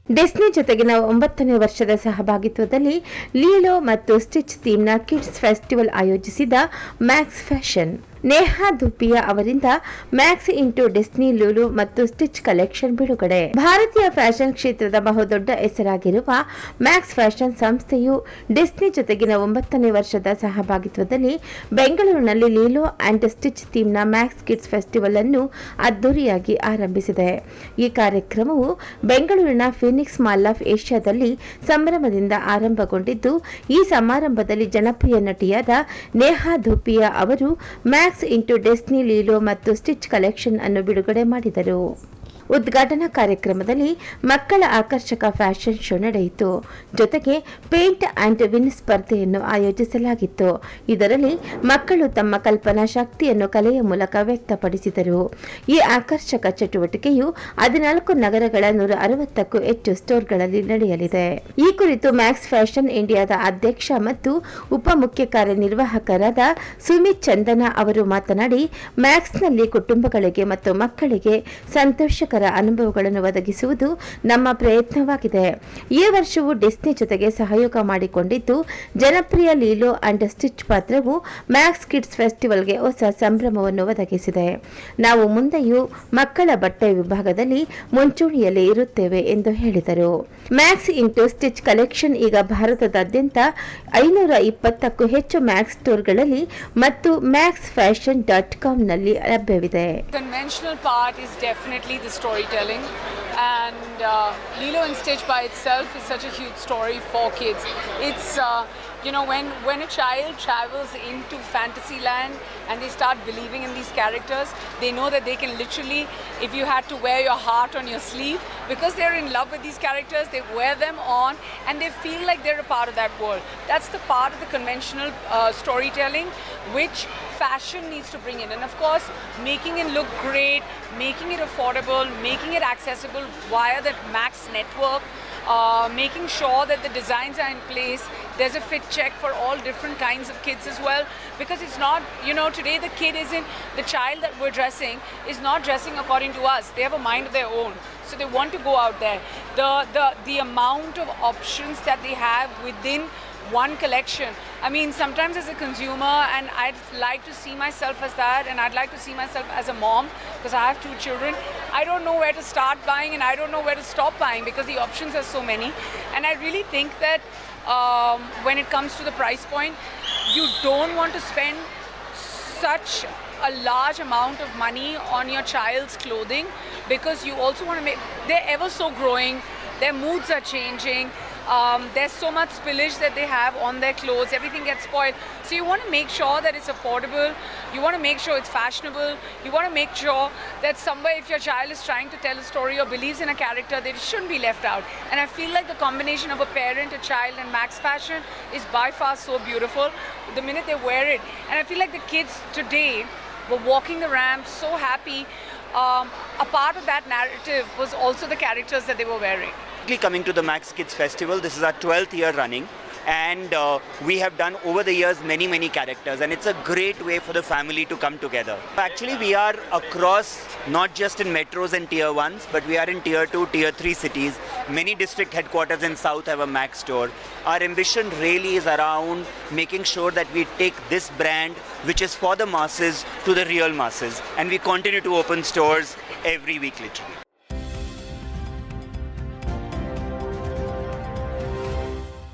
Disney ಜೊತೆಗಿನ 9ನೇ ವರ್ಷದ ಸಹಭಾಗಿತ್ವದಲ್ಲಿ ಲೀಲೋ ಮತ್ತು ಸ್ಟಿಚ್ ಥೀಮ್ನ ಕಿಡ್ಸ್ ಫೆಸ್ಟಿವಲ್ ಆಯೋಜಿಸಿದ ಮ್ಯಾಕ್ಸ್ ಫ್ಯಾಷನ್. ನೇಹಾ ಧುಪಿಯಾ ಅವರಿಂದ ಮ್ಯಾಕ್ಸ್ ಇಂಟು ಡಿಸ್ನಿ ಲೂಲು ಮತ್ತು ಸ್ಟಿಚ್ ಕಲೆಕ್ಷನ್ ಬಿಡುಗಡೆ. ಭಾರತೀಯ ಫ್ಯಾಷನ್ ಕ್ಷೇತ್ರದ ಬಹುದೊಡ್ಡ ಹೆಸರಾಗಿರುವ ಮ್ಯಾಕ್ಸ್ ಫ್ಯಾಷನ್ ಸಂಸ್ಥೆಯು ಡಿಸ್ನಿ ಜೊತೆಗಿನ 9ನೇ ವರ್ಷದ ಸಹಭಾಗಿತ್ವದಲ್ಲಿ ಬೆಂಗಳೂರಿನಲ್ಲಿ ಲೀಲೋ ಅಂಡ್ ಸ್ಟಿಚ್ ಥೀಮ್ನ ಮ್ಯಾಕ್ಸ್ ಕಿಡ್ಸ್ ಫೆಸ್ಟಿವಲ್ ಅನ್ನು ಅದ್ದೂರಿಯಾಗಿ ಆರಂಭಿಸಿದೆ. ಈ ಕಾರ್ಯಕ್ರಮವು ಬೆಂಗಳೂರಿನ ಫೀನಿಕ್ಸ್ ಮಾಲ್ ಆಫ್ ಏಷ್ಯಾದಲ್ಲಿ ಸಂಭ್ರಮದಿಂದ ಆರಂಭಗೊಂಡಿದ್ದು, ಈ ಸಮಾರಂಭದಲ್ಲಿ ಜನಪ್ರಿಯ ನಟಿಯಾದ ನೇಹಾ ಧುಪಿಯಾ ಅವರು ಮ್ಯಾಕ್ಸ್ ಇಂಟು ಡಿಸ್ನಿ ಲೀಲೋ ಮತ್ತು ಸ್ಟಿಚ್ ಕಲೆಕ್ಷನ್ ಅನ್ನು ಬಿಡುಗಡೆ ಮಾಡಿದರು. ಉದ್ಘಾಟನಾ ಕಾರ್ಯಕ್ರಮದಲ್ಲಿ ಮಕ್ಕಳ ಆಕರ್ಷಕ ಫ್ಯಾಷನ್ ಶೋ ನಡೆಯಿತು. ಜೊತೆಗೆ ಪೇಂಟ್ ಅಂಡ್ ವಿನ್ ಸ್ಪರ್ಧೆಯನ್ನು ಆಯೋಜಿಸಲಾಗಿತ್ತು. ಇದರಲ್ಲಿ ಮಕ್ಕಳು ತಮ್ಮ ಕಲ್ಪನಾ ಶಕ್ತಿಯನ್ನು ಕಲೆಯ ಮೂಲಕ ವ್ಯಕ್ತಪಡಿಸಿದರು. ಈ ಆಕರ್ಷಕ ಚಟುವಟಿಕೆಯು 14 ನಗರಗಳ 160ಕ್ಕೂ ಹೆಚ್ಚು ಸ್ಟೋರ್ಗಳಲ್ಲಿ ನಡೆಯಲಿದೆ. ಈ ಕುರಿತು ಮ್ಯಾಕ್ಸ್ ಫ್ಯಾಷನ್ ಇಂಡಿಯಾದ ಅಧ್ಯಕ್ಷ ಮತ್ತು ಉಪಮುಖ್ಯ ಕಾರ್ಯನಿರ್ವಾಹಕರಾದ ಸುಮಿತ್ ಚಂದನ ಅವರು ಮಾತನಾಡಿ, ಮ್ಯಾಕ್ಸ್ನಲ್ಲಿ ಕುಟುಂಬಗಳಿಗೆ ಮತ್ತು ಮಕ್ಕಳಿಗೆ ಸಂತೋಷಕರ ಅನುಭವಗಳನ್ನು ಒದಗಿಸುವುದು ನಮ್ಮ ಪ್ರಯತ್ನವಾಗಿದೆ. ಈ ವರ್ಷವೂ ಡಿಸ್ನಿ ಜೊತೆಗೆ ಸಹಯೋಗ ಮಾಡಿಕೊಂಡಿದ್ದು, ಜನಪ್ರಿಯ ಲೀಲೋ ಅಂಡ್ ಸ್ಟಿಚ್ ಪಾತ್ರವು ಮ್ಯಾಕ್ಸ್ ಕಿಡ್ಸ್ ಫೆಸ್ಟಿವಲ್ಗೆ ಹೊಸ ಸಂಭ್ರಮವನ್ನು ಒದಗಿಸಿದೆ. ನಾವು ಮುಂದೆಯೂ ಮಕ್ಕಳ ಬಟ್ಟೆ ವಿಭಾಗದಲ್ಲಿ ಮುಂಚೂಣಿಯಲ್ಲಿ ಇರುತ್ತೇವೆ ಎಂದು ಹೇಳಿದರು. ಮ್ಯಾಕ್ಸ್ ಇಂಟು ಸ್ಟಿಚ್ ಕಲೆಕ್ಷನ್ ಈಗ ಭಾರತದಾದ್ಯಂತ 520ಕ್ಕೂ ಹೆಚ್ಚು ಮ್ಯಾಕ್ಸ್ ಸ್ಟೋರ್ಗಳಲ್ಲಿ ಮತ್ತು maxfashion.com ನಲ್ಲಿ ಲಭ್ಯವಿದೆ. Conventional part is definitely the storytelling, and Lilo and Stitch by itself is such a huge story for kids. It's when a child travels into Fantasyland and they start believing in these characters, they know that they can literally, if you had to wear your heart on your sleeve, because they're in love with these characters, they wear them on and they feel like they're a part of that world. That's the part of the conventional storytelling which fashion needs to bring in, and of course making it look great, making it affordable, making it accessible via the Max network, making sure that the designs are in place. There's a fit check for all different kinds of kids as well, because it's not, today the child that we're dressing is not dressing according to us. They have a mind of their own, so they want to go out there. The amount of options that they have within one collection. I mean, sometimes as a consumer, and I'd like to see myself as that, and I'd like to see myself as a mom, because I have 2 children. I don't know where to start buying and I don't know where to stop buying, because the options are so many. And I really think that when it comes to the price point, you don't want to spend such a large amount of money on your child's clothing, because you also want to they're ever so growing, their moods are changing. There's so much spillage that they have on their clothes, everything gets spoiled. So you want to make sure that it's affordable, you want to make sure it's fashionable, you want to make sure that somewhere if your child is trying to tell a story or believes in a character, they shouldn't be left out. And I feel like the combination of a parent, a child and Max Fashion is by far so beautiful the minute they wear it. And I feel like the kids today were walking the ramp so happy. A part of that narrative was also the characters that they were wearing. Coming to the Max Kids Festival, this is our 12th year running, and we have done over the years many characters, and it's a great way for the family to come together. Actually, we are across, not just in metros and tier 1s, but we are in tier 2, tier 3 cities. Many district headquarters in South have a Max store. Our ambition really is around making sure that we take this brand, which is for the masses, to the real masses, and we continue to open stores every week literally.